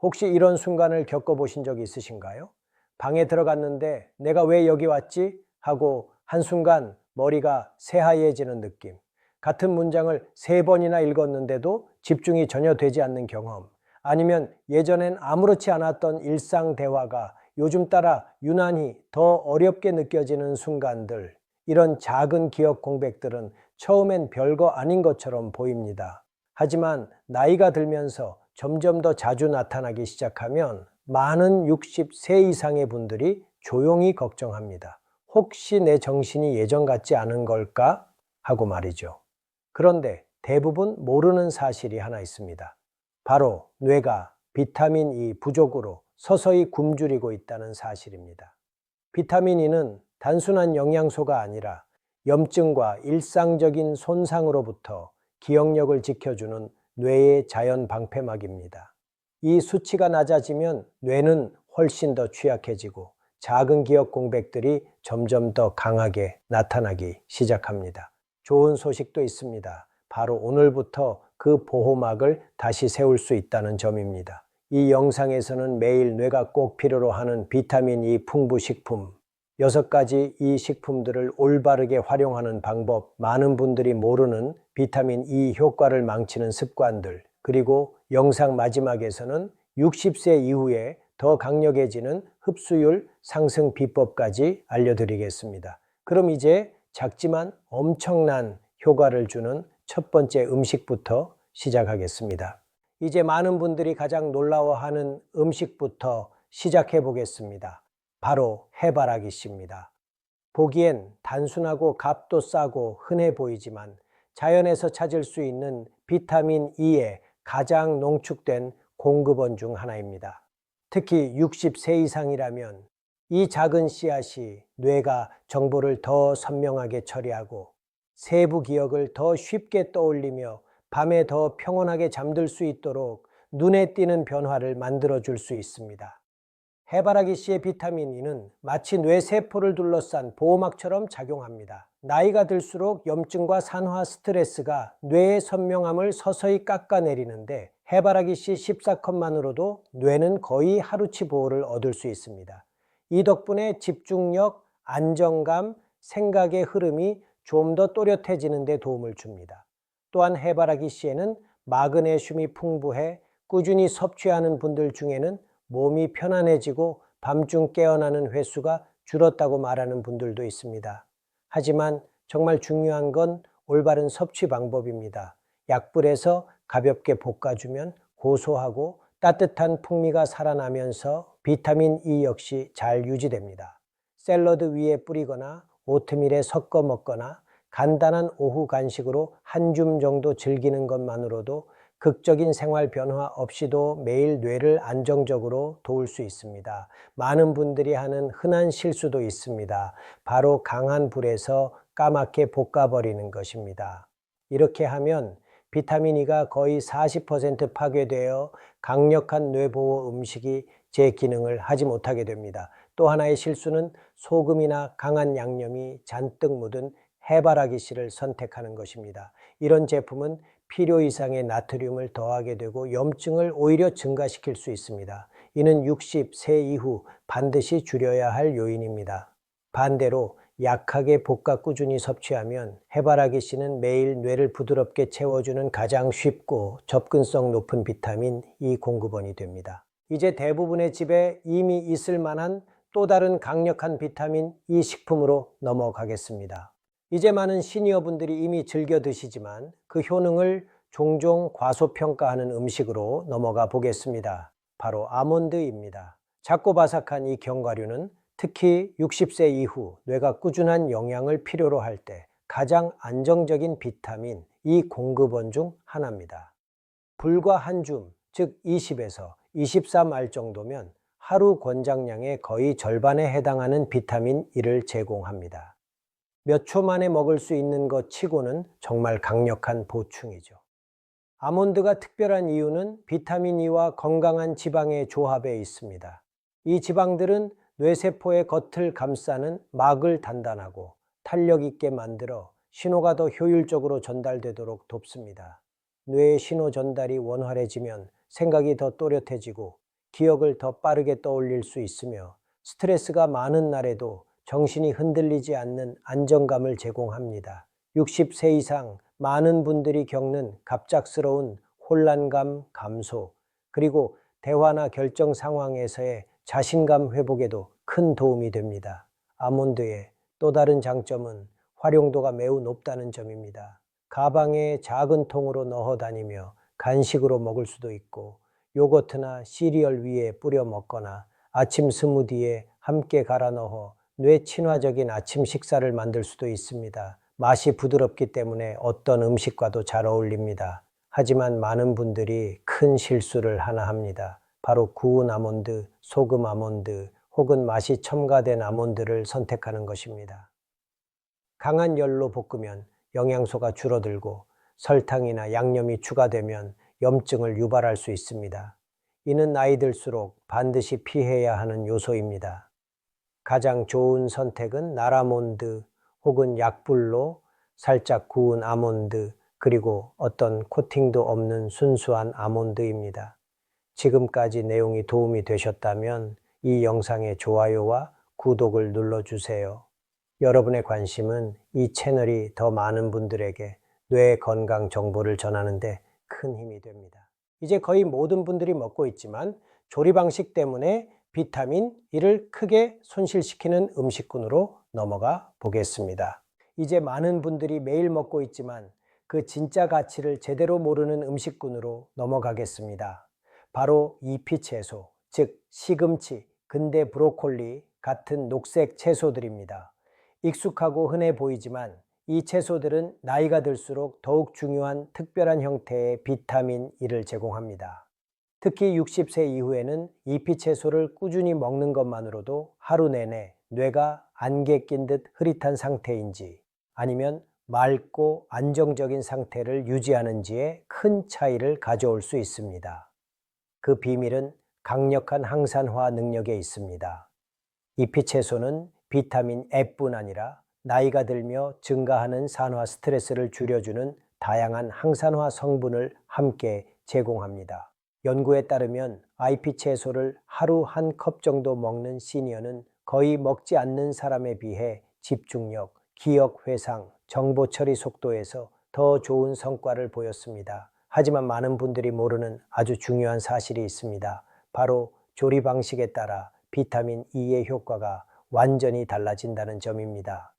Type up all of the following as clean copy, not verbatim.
혹시 이런 순간을 겪어보신 적이 있으신가요? 방에 들어갔는데 내가 왜 여기 왔지? 하고 한순간 머리가 새하얘지는 느낌. 같은 문장을 3번이나 읽었는데도 집중이 전혀 되지 않는 경험. 아니면 예전엔 아무렇지 않았던 일상 대화가 요즘 따라 유난히 더 어렵게 느껴지는 순간들. 이런 작은 기억 공백들은 처음엔 별거 아닌 것처럼 보입니다. 하지만 나이가 들면서 점점 더 자주 나타나기 시작하면 많은 60세 이상의 분들이 조용히 걱정합니다. 혹시 내 정신이 예전 같지 않은 걸까? 하고 말이죠. 그런데 대부분 모르는 사실이 하나 있습니다. 바로 뇌가 비타민 E 부족으로 서서히 굶주리고 있다는 사실입니다. 비타민 E는 단순한 영양소가 아니라 염증과 일상적인 손상으로부터 기억력을 지켜주는 뇌의 자연 방패막입니다. 이 수치가 낮아지면 뇌는 훨씬 더 취약해지고 작은 기억 공백들이 점점 더 강하게 나타나기 시작합니다. 좋은 소식도 있습니다. 바로 오늘부터 그 보호막을 다시 세울 수 있다는 점입니다. 이 영상에서는 매일 뇌가 꼭 필요로 하는 비타민 E 풍부 식품 6가지 이 식품들을 올바르게 활용하는 방법, 많은 분들이 모르는 비타민 E 효과를 망치는 습관들, 그리고 영상 마지막에서는 60세 이후에 더 강력해지는 흡수율 상승 비법까지 알려드리겠습니다. 그럼 이제 작지만 엄청난 효과를 주는 첫 번째 음식부터 시작하겠습니다. 이제 많은 분들이 가장 놀라워하는 음식부터 시작해 보겠습니다. 바로 해바라기 씨입니다. 보기엔 단순하고 값도 싸고 흔해 보이지만 자연에서 찾을 수 있는 비타민 E의 가장 농축된 공급원 중 하나입니다. 특히 60세 이상이라면 이 작은 씨앗이 뇌가 정보를 더 선명하게 처리하고 세부 기억을 더 쉽게 떠올리며 밤에 더 평온하게 잠들 수 있도록 눈에 띄는 변화를 만들어줄 수 있습니다. 해바라기 씨의 비타민 E는 마치 뇌세포를 둘러싼 보호막처럼 작용합니다. 나이가 들수록 염증과 산화 스트레스가 뇌의 선명함을 서서히 깎아내리는데 해바라기 씨 14컵만으로도 뇌는 거의 하루치 보호를 얻을 수 있습니다. 이 덕분에 집중력, 안정감, 생각의 흐름이 좀 더 또렷해지는 데 도움을 줍니다. 또한 해바라기 씨에는 마그네슘이 풍부해 꾸준히 섭취하는 분들 중에는 몸이 편안해지고 밤중 깨어나는 횟수가 줄었다고 말하는 분들도 있습니다. 하지만 정말 중요한 건 올바른 섭취 방법입니다. 약불에서 가볍게 볶아주면 고소하고 따뜻한 풍미가 살아나면서 비타민 E 역시 잘 유지됩니다. 샐러드 위에 뿌리거나 오트밀에 섞어 먹거나 간단한 오후 간식으로 한 줌 정도 즐기는 것만으로도 극적인 생활 변화 없이도 매일 뇌를 안정적으로 도울 수 있습니다. 많은 분들이 하는 흔한 실수도 있습니다. 바로 강한 불에서 까맣게 볶아버리는 것입니다. 이렇게 하면 비타민 E가 거의 40% 파괴되어 강력한 뇌보호 음식이 제 기능을 하지 못하게 됩니다. 또 하나의 실수는 소금이나 강한 양념이 잔뜩 묻은 해바라기 씨를 선택하는 것입니다. 이런 제품은 필요 이상의 나트륨을 더하게 되고 염증을 오히려 증가시킬 수 있습니다. 이는 60세 이후 반드시 줄여야 할 요인입니다. 반대로 약하게 볶아 꾸준히 섭취하면 해바라기 씨는 매일 뇌를 부드럽게 채워주는 가장 쉽고 접근성 높은 비타민 E 공급원이 됩니다. 이제 대부분의 집에 이미 있을 만한 또 다른 강력한 비타민 E 식품으로 넘어가겠습니다. 이제 많은 시니어분들이 이미 즐겨 드시지만 그 효능을 종종 과소평가하는 음식으로 넘어가 보겠습니다. 바로 아몬드입니다. 작고 바삭한 이 견과류는 특히 60세 이후 뇌가 꾸준한 영양을 필요로 할 때 가장 안정적인 비타민 E 공급원 중 하나입니다. 불과 한 줌, 즉 20에서 23알 정도면 하루 권장량의 거의 절반에 해당하는 비타민 E를 제공합니다. 몇 초 만에 먹을 수 있는 것 치고는 정말 강력한 보충이죠. 아몬드가 특별한 이유는 비타민 E와 건강한 지방의 조합에 있습니다. 이 지방들은 뇌세포의 겉을 감싸는 막을 단단하고 탄력 있게 만들어 신호가 더 효율적으로 전달되도록 돕습니다. 뇌의 신호 전달이 원활해지면 생각이 더 또렷해지고 기억을 더 빠르게 떠올릴 수 있으며 스트레스가 많은 날에도 정신이 흔들리지 않는 안정감을 제공합니다. 60세 이상 많은 분들이 겪는 갑작스러운 혼란감 감소, 그리고 대화나 결정 상황에서의 자신감 회복에도 큰 도움이 됩니다. 아몬드의 또 다른 장점은 활용도가 매우 높다는 점입니다. 가방에 작은 통으로 넣어 다니며 간식으로 먹을 수도 있고, 요거트나 시리얼 위에 뿌려 먹거나 아침 스무디에 함께 갈아 넣어 뇌 친화적인 아침 식사를 만들 수도 있습니다. 맛이 부드럽기 때문에 어떤 음식과도 잘 어울립니다. 하지만 많은 분들이 큰 실수를 하나 합니다. 바로 구운 아몬드, 소금 아몬드 혹은 맛이 첨가된 아몬드를 선택하는 것입니다. 강한 열로 볶으면 영양소가 줄어들고 설탕이나 양념이 추가되면 염증을 유발할 수 있습니다. 이는 나이 들수록 반드시 피해야 하는 요소입니다. 가장 좋은 선택은 날아몬드 혹은 약불로 살짝 구운 아몬드, 그리고 어떤 코팅도 없는 순수한 아몬드입니다. 지금까지 내용이 도움이 되셨다면 이 영상의 좋아요와 구독을 눌러주세요. 여러분의 관심은 이 채널이 더 많은 분들에게 뇌 건강 정보를 전하는 데 큰 힘이 됩니다. 이제 거의 모든 분들이 먹고 있지만 조리 방식 때문에 비타민 E를 크게 손실시키는 음식군으로 넘어가 보겠습니다. 이제 많은 분들이 매일 먹고 있지만 그 진짜 가치를 제대로 모르는 음식군으로 넘어가겠습니다. 바로 잎채소, 즉 시금치, 근대 브로콜리 같은 녹색 채소들입니다. 익숙하고 흔해 보이지만 이 채소들은 나이가 들수록 더욱 중요한 특별한 형태의 비타민 E를 제공합니다. 특히 60세 이후에는 잎채소를 꾸준히 먹는 것만으로도 하루 내내 뇌가 안개 낀 듯 흐릿한 상태인지 아니면 맑고 안정적인 상태를 유지하는지에 큰 차이를 가져올 수 있습니다. 그 비밀은 강력한 항산화 능력에 있습니다. 잎채소는 비타민 E뿐 아니라 나이가 들며 증가하는 산화 스트레스를 줄여주는 다양한 항산화 성분을 함께 제공합니다. 연구에 따르면 잎채소를 하루 한 컵 정도 먹는 시니어는 거의 먹지 않는 사람에 비해 집중력, 기억 회상, 정보 처리 속도에서 더 좋은 성과를 보였습니다. 하지만 많은 분들이 모르는 아주 중요한 사실이 있습니다. 바로 조리 방식에 따라 비타민 E의 효과가 완전히 달라진다는 점입니다.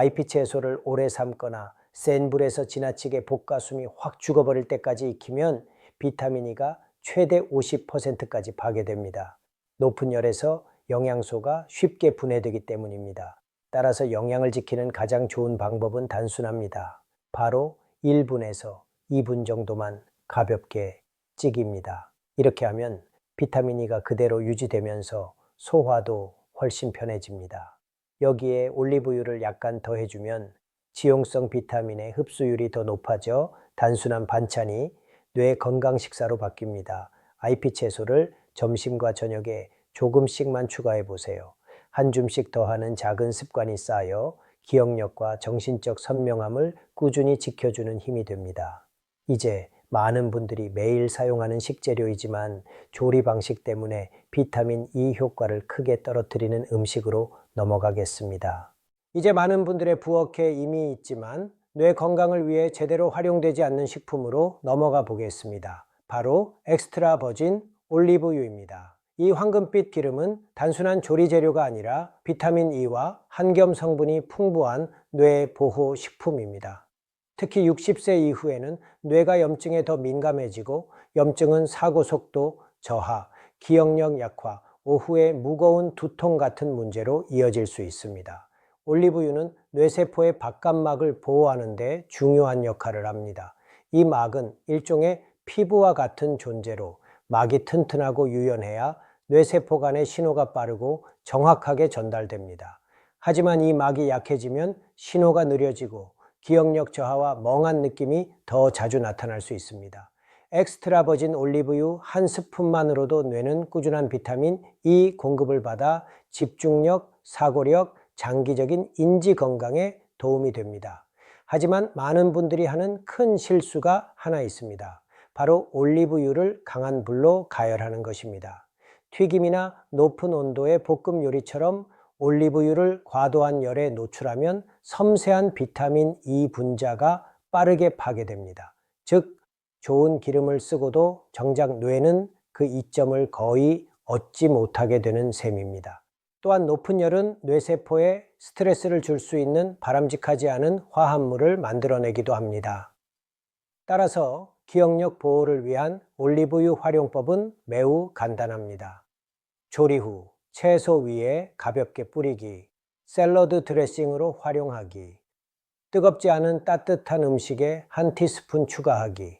잎채소를 오래 삶거나 센 불에서 지나치게 볶아 숨이 확 죽어버릴 때까지 익히면 비타민 E가 최대 50%까지 파괴됩니다. 높은 열에서 영양소가 쉽게 분해되기 때문입니다. 따라서 영양을 지키는 가장 좋은 방법은 단순합니다. 바로 1분에서 2분 정도만 가볍게 찌깁니다. 이렇게 하면 비타민 E가 그대로 유지되면서 소화도 훨씬 편해집니다. 여기에 올리브유를 약간 더해주면 지용성 비타민의 흡수율이 더 높아져 단순한 반찬이 뇌 건강 식사로 바뀝니다. 잎채소를 점심과 저녁에 조금씩만 추가해 보세요. 한 줌씩 더하는 작은 습관이 쌓여 기억력과 정신적 선명함을 꾸준히 지켜주는 힘이 됩니다. 이제 많은 분들이 매일 사용하는 식재료이지만 조리 방식 때문에 비타민 E 효과를 크게 떨어뜨리는 음식으로 넘어가겠습니다. 이제 많은 분들의 부엌에 이미 있지만 뇌 건강을 위해 제대로 활용되지 않는 식품으로 넘어가 보겠습니다. 바로 엑스트라 버진 올리브유입니다. 이 황금빛 기름은 단순한 조리 재료가 아니라 비타민 E와 한겸 성분이 풍부한 뇌 보호 식품입니다. 특히 60세 이후에는 뇌가 염증에 더 민감해지고 염증은 사고 속도 저하, 기억력 약화, 오후에 무거운 두통 같은 문제로 이어질 수 있습니다. 올리브유는 뇌세포의 바깥막을 보호하는 데 중요한 역할을 합니다. 이 막은 일종의 피부와 같은 존재로 막이 튼튼하고 유연해야 뇌세포 간의 신호가 빠르고 정확하게 전달됩니다. 하지만 이 막이 약해지면 신호가 느려지고 기억력 저하와 멍한 느낌이 더 자주 나타날 수 있습니다. 엑스트라 버진 올리브유 한 스푼만으로도 뇌는 꾸준한 비타민 E 공급을 받아 집중력, 사고력, 장기적인 인지 건강에 도움이 됩니다. 하지만 많은 분들이 하는 큰 실수가 하나 있습니다. 바로 올리브유를 강한 불로 가열하는 것입니다. 튀김이나 높은 온도의 볶음 요리처럼 올리브유를 과도한 열에 노출하면 섬세한 비타민 E 분자가 빠르게 파괴됩니다. 즉, 좋은 기름을 쓰고도 정작 뇌는 그 이점을 거의 얻지 못하게 되는 셈입니다. 또한 높은 열은 뇌세포에 스트레스를 줄 수 있는 바람직하지 않은 화합물을 만들어내기도 합니다. 따라서 기억력 보호를 위한 올리브유 활용법은 매우 간단합니다. 조리 후 채소 위에 가볍게 뿌리기, 샐러드 드레싱으로 활용하기, 뜨겁지 않은 따뜻한 음식에 한 티스푼 추가하기,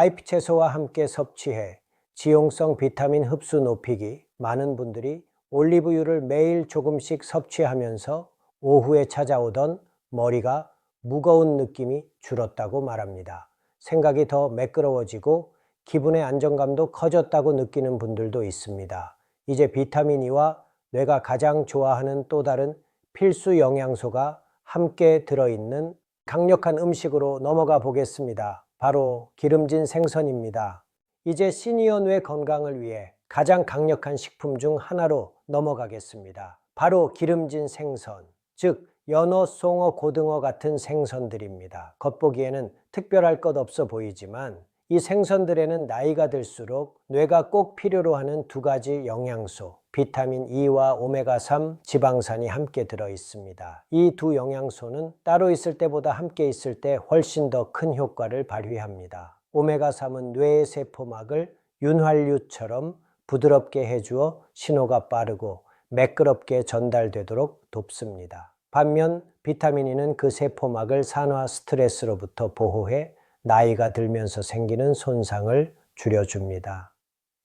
잎 채소와 함께 섭취해 지용성 비타민 흡수 높이기. 많은 분들이 올리브유를 매일 조금씩 섭취하면서 오후에 찾아오던 머리가 무거운 느낌이 줄었다고 말합니다. 생각이 더 매끄러워지고 기분의 안정감도 커졌다고 느끼는 분들도 있습니다. 이제 비타민 E와 뇌가 가장 좋아하는 또 다른 필수 영양소가 함께 들어있는 강력한 음식으로 넘어가 보겠습니다. 바로 기름진 생선입니다. 이제 시니어 뇌 건강을 위해 가장 강력한 식품 중 하나로 넘어가겠습니다. 바로 기름진 생선, 즉 연어, 송어, 고등어 같은 생선들입니다. 겉보기에는 특별할 것 없어 보이지만 이 생선들에는 나이가 들수록 뇌가 꼭 필요로 하는 두 가지 영양소, 비타민 E와 오메가3 지방산이 함께 들어 있습니다. 이 두 영양소는 따로 있을 때보다 함께 있을 때 훨씬 더 큰 효과를 발휘합니다. 오메가3은 뇌의 세포막을 윤활유처럼 부드럽게 해주어 신호가 빠르고 매끄럽게 전달되도록 돕습니다. 반면 비타민 E는 그 세포막을 산화 스트레스로부터 보호해 나이가 들면서 생기는 손상을 줄여줍니다.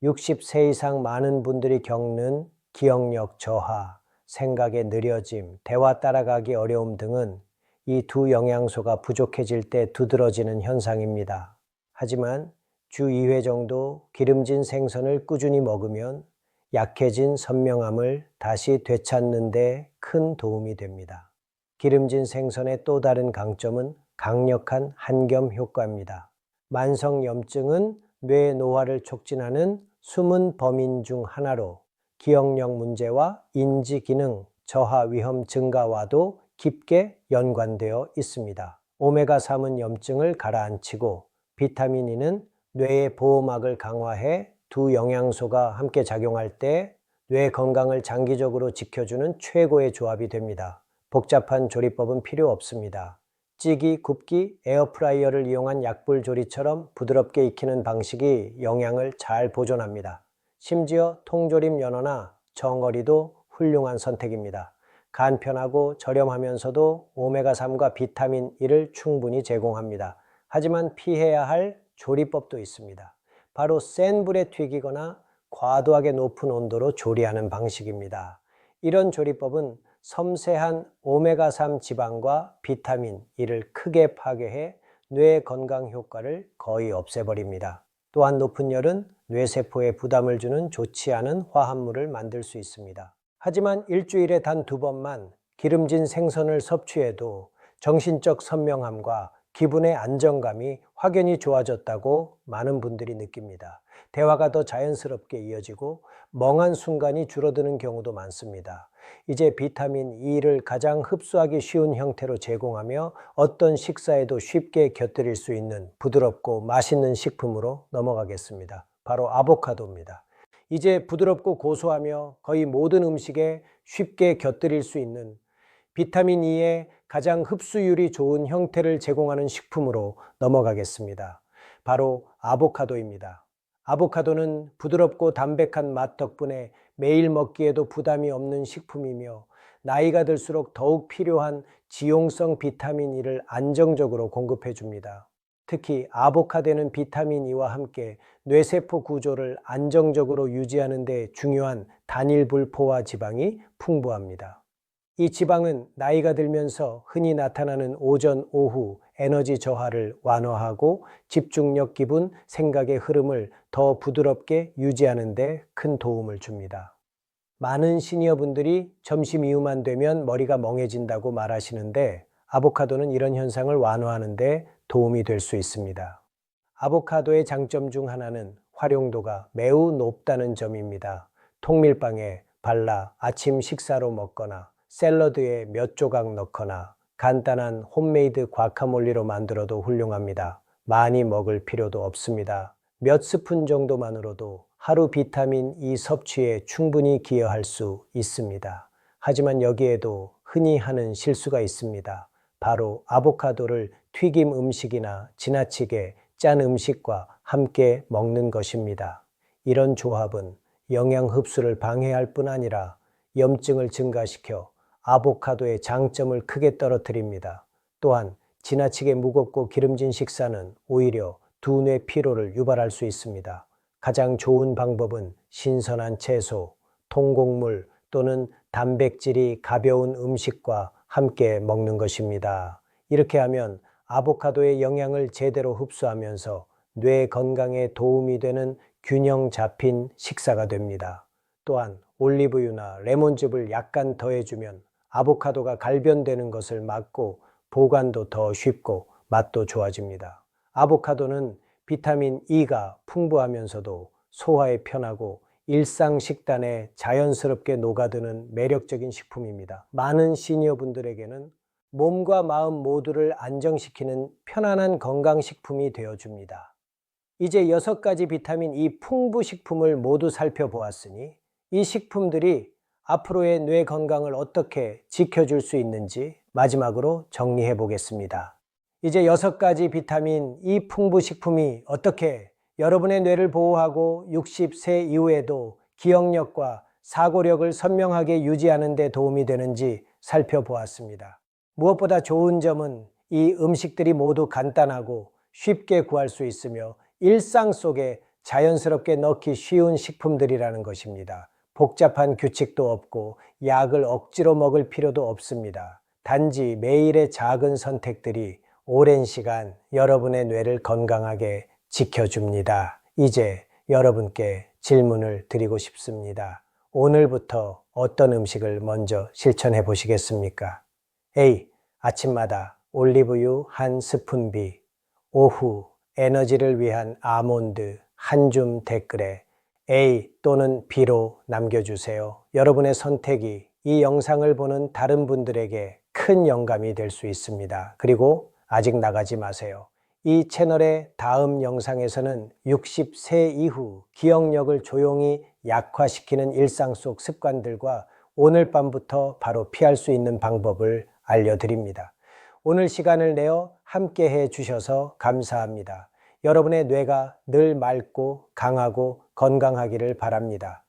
60세 이상 많은 분들이 겪는 기억력 저하, 생각의 느려짐, 대화 따라가기 어려움 등은 이 두 영양소가 부족해질 때 두드러지는 현상입니다. 하지만 주 2회 정도 기름진 생선을 꾸준히 먹으면 약해진 선명함을 다시 되찾는 데 큰 도움이 됩니다. 기름진 생선의 또 다른 강점은 강력한 한겸 효과입니다. 만성염증은 뇌 노화를 촉진하는 숨은 범인 중 하나로 기억력 문제와 인지 기능 저하 위험 증가와도 깊게 연관되어 있습니다. 오메가3은 염증을 가라앉히고 비타민 E는 뇌의 보호막을 강화해 두 영양소가 함께 작용할 때 뇌 건강을 장기적으로 지켜주는 최고의 조합이 됩니다. 복잡한 조리법은 필요 없습니다. 찌기, 굽기, 에어프라이어를 이용한 약불 조리처럼 부드럽게 익히는 방식이 영양을 잘 보존합니다. 심지어 통조림 연어나 정어리도 훌륭한 선택입니다. 간편하고 저렴하면서도 오메가3과 비타민 E를 충분히 제공합니다. 하지만 피해야 할 조리법도 있습니다. 바로 센 불에 튀기거나 과도하게 높은 온도로 조리하는 방식입니다. 이런 조리법은 섬세한 오메가3 지방과 비타민 E를 크게 파괴해 뇌 건강 효과를 거의 없애버립니다. 또한 높은 열은 뇌세포에 부담을 주는 좋지 않은 화합물을 만들 수 있습니다. 하지만 일주일에 단 2번만 기름진 생선을 섭취해도 정신적 선명함과 기분의 안정감이 확연히 좋아졌다고 많은 분들이 느낍니다. 대화가 더 자연스럽게 이어지고 멍한 순간이 줄어드는 경우도 많습니다. 이제 비타민 E를 가장 흡수하기 쉬운 형태로 제공하며 어떤 식사에도 쉽게 곁들일 수 있는 부드럽고 맛있는 식품으로 넘어가겠습니다. 바로 아보카도입니다. 이제 부드럽고 고소하며 거의 모든 음식에 쉽게 곁들일 수 있는 비타민 E의 가장 흡수율이 좋은 형태를 제공하는 식품으로 넘어가겠습니다. 바로 아보카도입니다. 아보카도는 부드럽고 담백한 맛 덕분에 매일 먹기에도 부담이 없는 식품이며 나이가 들수록 더욱 필요한 지용성 비타민 E를 안정적으로 공급해 줍니다. 특히 아보카도는 비타민 E와 함께 뇌세포 구조를 안정적으로 유지하는 데 중요한 단일불포화 지방이 풍부합니다. 이 지방은 나이가 들면서 흔히 나타나는 오전, 오후 에너지 저하를 완화하고 집중력, 기분, 생각의 흐름을 더 부드럽게 유지하는 데 큰 도움을 줍니다. 많은 시니어분들이 점심 이후만 되면 머리가 멍해진다고 말하시는데 아보카도는 이런 현상을 완화하는 데 도움이 될 수 있습니다. 아보카도의 장점 중 하나는 활용도가 매우 높다는 점입니다. 통밀빵에 발라 아침 식사로 먹거나 샐러드에 몇 조각 넣거나 간단한 홈메이드 과카몰리로 만들어도 훌륭합니다. 많이 먹을 필요도 없습니다. 몇 스푼 정도만으로도 하루 비타민 E 섭취에 충분히 기여할 수 있습니다. 하지만 여기에도 흔히 하는 실수가 있습니다. 바로 아보카도를 튀김 음식이나 지나치게 짠 음식과 함께 먹는 것입니다. 이런 조합은 영양 흡수를 방해할 뿐 아니라 염증을 증가시켜 아보카도의 장점을 크게 떨어뜨립니다. 또한 지나치게 무겁고 기름진 식사는 오히려 두뇌 피로를 유발할 수 있습니다. 가장 좋은 방법은 신선한 채소, 통곡물 또는 단백질이 가벼운 음식과 함께 먹는 것입니다. 이렇게 하면 아보카도의 영양을 제대로 흡수하면서 뇌 건강에 도움이 되는 균형 잡힌 식사가 됩니다. 또한 올리브유나 레몬즙을 약간 더해주면 아보카도가 갈변되는 것을 막고 보관도 더 쉽고 맛도 좋아집니다. 아보카도는 비타민 E가 풍부하면서도 소화에 편하고 일상 식단에 자연스럽게 녹아드는 매력적인 식품입니다. 많은 시니어분들에게는 몸과 마음 모두를 안정시키는 편안한 건강식품이 되어줍니다. 이제 6가지 비타민 E 풍부 식품을 모두 살펴보았으니 이 식품들이 앞으로의 뇌 건강을 어떻게 지켜줄 수 있는지 마지막으로 정리해 보겠습니다. 이제 6가지 비타민 E 풍부 식품이 어떻게 여러분의 뇌를 보호하고 60세 이후에도 기억력과 사고력을 선명하게 유지하는 데 도움이 되는지 살펴보았습니다. 무엇보다 좋은 점은 이 음식들이 모두 간단하고 쉽게 구할 수 있으며 일상 속에 자연스럽게 넣기 쉬운 식품들이라는 것입니다. 복잡한 규칙도 없고 약을 억지로 먹을 필요도 없습니다. 단지 매일의 작은 선택들이 오랜 시간 여러분의 뇌를 건강하게 지켜줍니다. 이제 여러분께 질문을 드리고 싶습니다. 오늘부터 어떤 음식을 먼저 실천해 보시겠습니까? A. 아침마다 올리브유 1스푼비. 오후 에너지를 위한 아몬드 한 줌 댓글에 A 또는 B로 남겨주세요. 여러분의 선택이 이 영상을 보는 다른 분들에게 큰 영감이 될 수 있습니다. 그리고 아직 나가지 마세요. 이 채널의 다음 영상에서는 60세 이후 기억력을 조용히 약화시키는 일상 속 습관들과 오늘 밤부터 바로 피할 수 있는 방법을 알려드립니다. 오늘 시간을 내어 함께 해 주셔서 감사합니다. 여러분의 뇌가 늘 맑고 강하고 건강하기를 바랍니다.